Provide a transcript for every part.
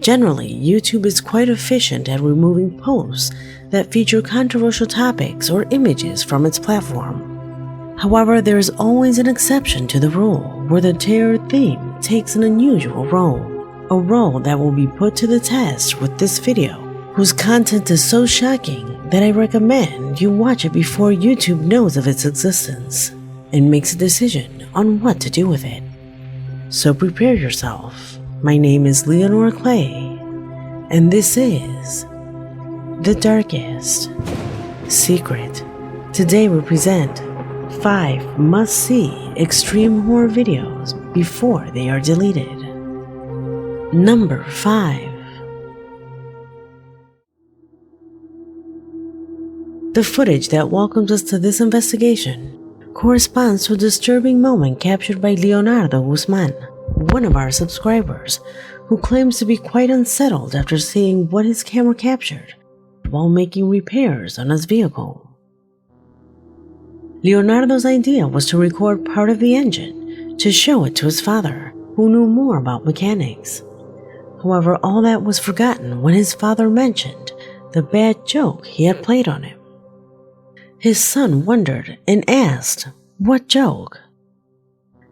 Generally, YouTube is quite efficient at removing posts that feature controversial topics or images from its platform. However, there is always an exception to the rule where the terror theme takes an unusual role, a role that will be put to the test with this video, whose content is so shocking that I recommend you watch it before YouTube knows of its existence and makes a decision on what to do with it. So prepare yourself. My name is Leonora Clay, and this is The Darkest Secret. Today we present 5 must-see extreme horror videos before they are deleted. Number 5. The footage that welcomes us to this investigation corresponds to a disturbing moment captured by Leonardo Guzman, one of our subscribers, who claims to be quite unsettled after seeing what his camera captured while making repairs on his vehicle. Leonardo's idea was to record part of the engine to show it to his father, who knew more about mechanics. However, all that was forgotten when his father mentioned the bad joke he had played on him. His son wondered and asked, "What joke?"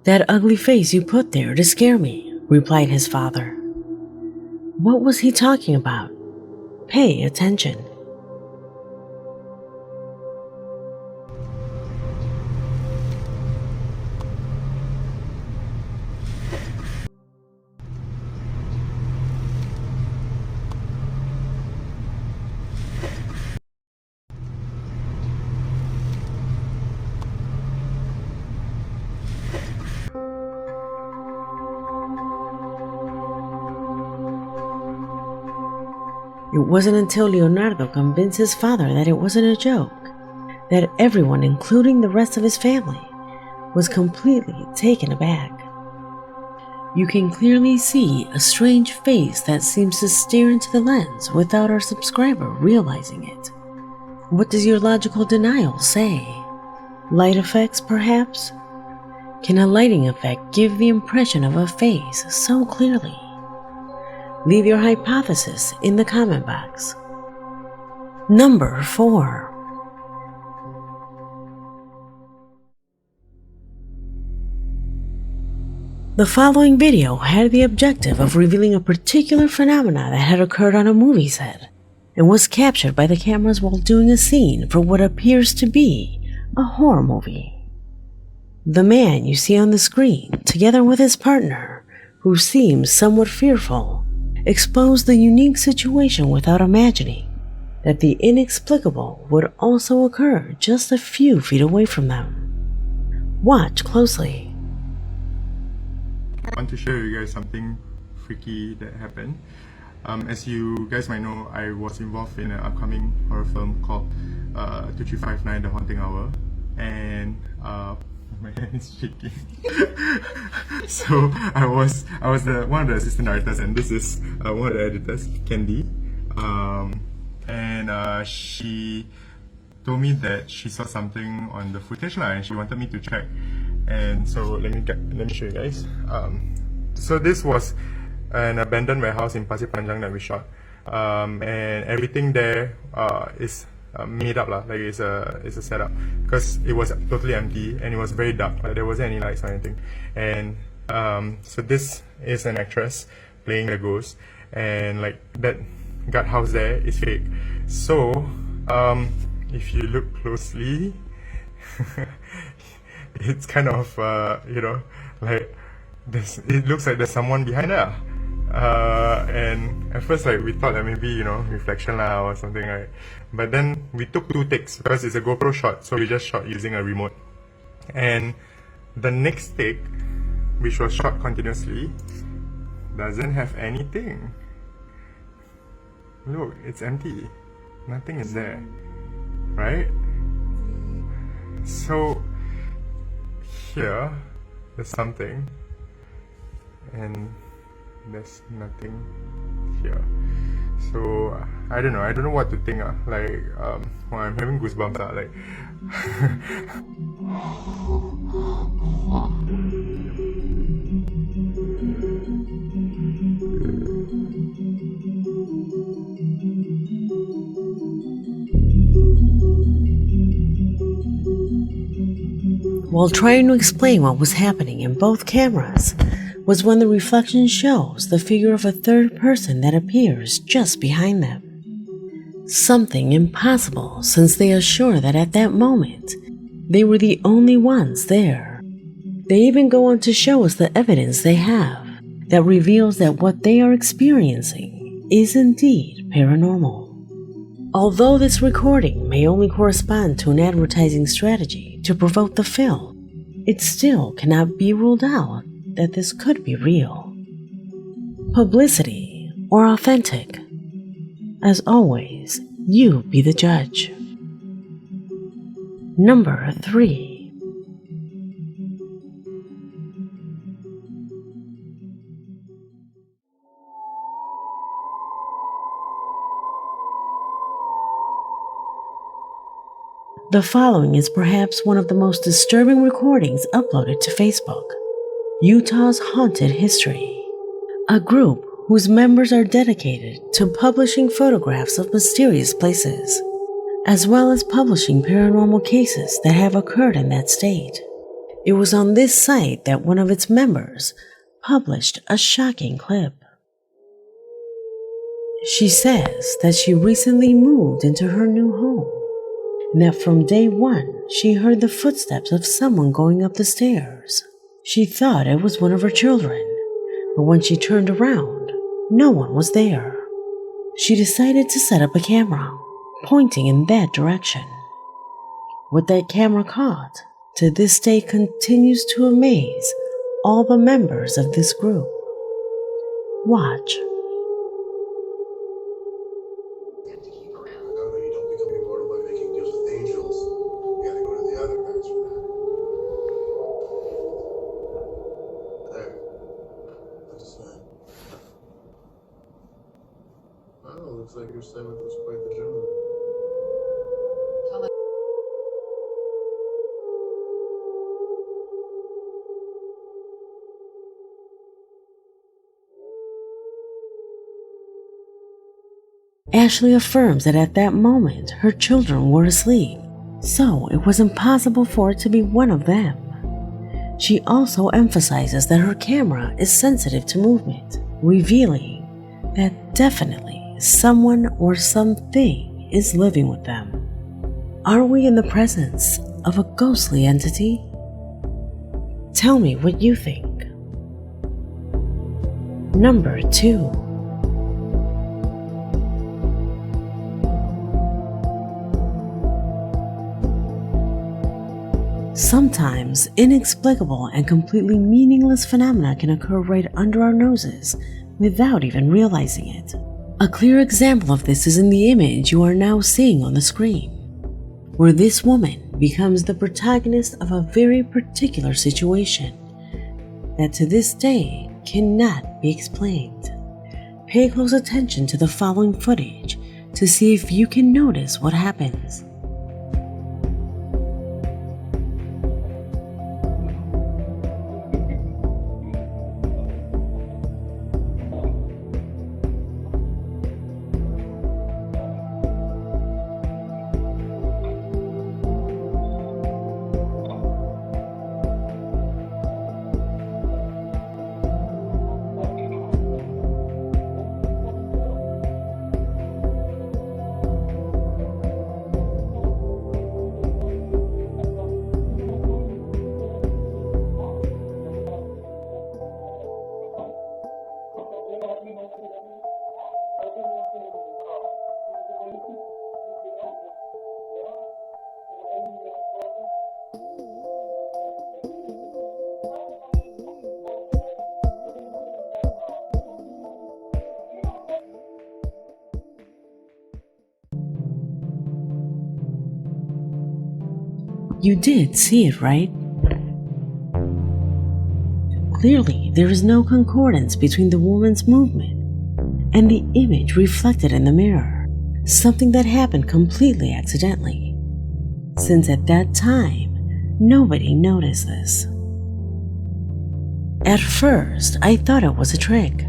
"That ugly face you put there to scare me," replied his father. What was he talking about? Pay attention. It wasn't until Leonardo convinced his father that it wasn't a joke, that everyone, including the rest of his family, was completely taken aback. You can clearly see a strange face that seems to stare into the lens without our subscriber realizing it. What does your logical denial say? Light effects, perhaps? Can a lighting effect give the impression of a face so clearly? Leave your hypothesis in the comment box. Number 4. The following video had the objective of revealing a particular phenomena that had occurred on a movie set and was captured by the cameras while doing a scene for what appears to be a horror movie. The man you see on the screen, together with his partner, who seems somewhat fearful, exposed the unique situation without imagining that the inexplicable would also occur just a few feet away from them. Watch closely. I want to share with you guys something freaky that happened. As you guys might know, I was involved in an upcoming horror film called 2359 The Haunting Hour, and my hand is shaking. So I was one of the assistant directors, and this is one of the editors, Candy. She told me that she saw something on the footage and she wanted me to check. And so let me show you guys. So this was an abandoned warehouse in Pasir Panjang that we shot, and everything there is made up like it's a setup, because it was totally empty and it was very dark, like there wasn't any lights or anything. And so this is an actress playing the ghost, and like that guardhouse there is fake. So if you look closely, it's kind of like it looks like there's someone behind there. And at first, like, we thought that maybe, reflection or something, right? But then we took 2 takes because it's a GoPro shot, so we just shot using a remote. And the next take, which was shot continuously, doesn't have anything. Look, it's empty. Nothing is there, right? So here, there's something, and there's nothing here. So I don't know what to think. Well, I'm having goosebumps. while trying to explain what was happening in both cameras was when the reflection shows the figure of a third person that appears just behind them. Something impossible, since they assure that at that moment, they were the only ones there. They even go on to show us the evidence they have that reveals that what they are experiencing is indeed paranormal. Although this recording may only correspond to an advertising strategy to promote the film, it still cannot be ruled out that this could be real. Publicity or authentic? As always, you be the judge. Number 3. The following is perhaps one of the most disturbing recordings uploaded to Facebook. Utah's Haunted History. A group whose members are dedicated to publishing photographs of mysterious places, as well as publishing paranormal cases that have occurred in that state. It was on this site that one of its members published a shocking clip. She says that she recently moved into her new home, and that from day one she heard the footsteps of someone going up the stairs. She thought it was one of her children, but when she turned around, no one was there. She decided to set up a camera, pointing in that direction. What that camera caught, to this day continues to amaze all the members of this group. Watch. Looks like your seventh was quite the gentleman. Ashley affirms that at that moment her children were asleep, so it was impossible for it to be one of them. She also emphasizes that her camera is sensitive to movement, revealing that definitely someone or something is living with them. Are we in the presence of a ghostly entity? Tell me what you think. Number 2. Sometimes inexplicable and completely meaningless phenomena can occur right under our noses without even realizing it. A clear example of this is in the image you are now seeing on the screen, where this woman becomes the protagonist of a very particular situation that to this day cannot be explained. Pay close attention to the following footage to see if you can notice what happens. You did see it, right? Clearly, there is no concordance between the woman's movement and the image reflected in the mirror, something that happened completely accidentally, since at that time, nobody noticed this. At first, I thought it was a trick,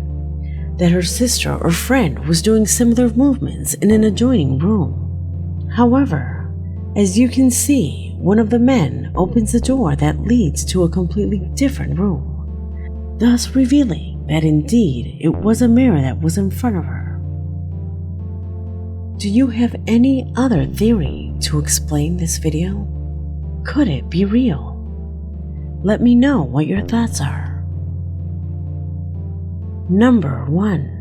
that her sister or friend was doing similar movements in an adjoining room. However, as you can see, one of the men opens the door that leads to a completely different room, thus revealing that indeed it was a mirror that was in front of her. Do you have any other theory to explain this video? Could it be real? Let me know what your thoughts are. Number 1.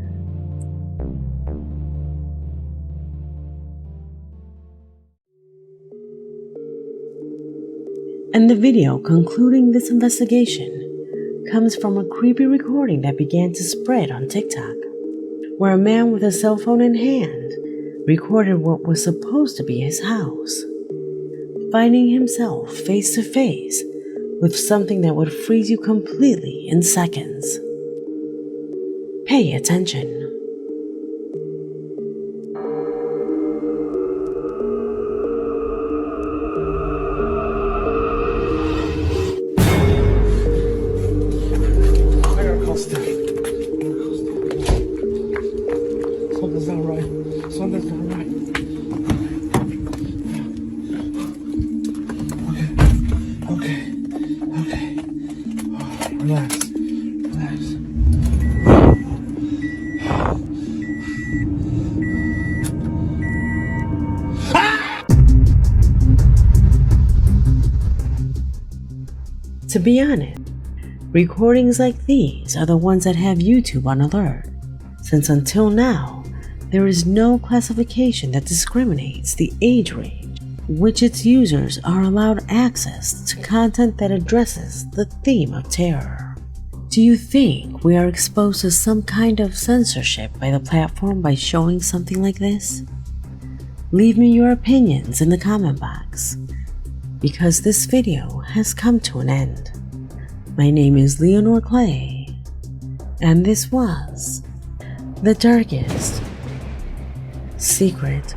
And the video concluding this investigation comes from a creepy recording that began to spread on TikTok, where a man with a cell phone in hand recorded what was supposed to be his house, finding himself face to face with something that would freeze you completely in seconds. Pay attention. Something's not right. Something's not right. Okay. Oh, relax. To be honest, recordings like these are the ones that have YouTube on alert, since until now, there is no classification that discriminates the age range which its users are allowed access to content that addresses the theme of terror. Do you think we are exposed to some kind of censorship by the platform by showing something like this? Leave me your opinions in the comment box, because this video has come to an end. My name is Leonor Clay, and this was the darkest secret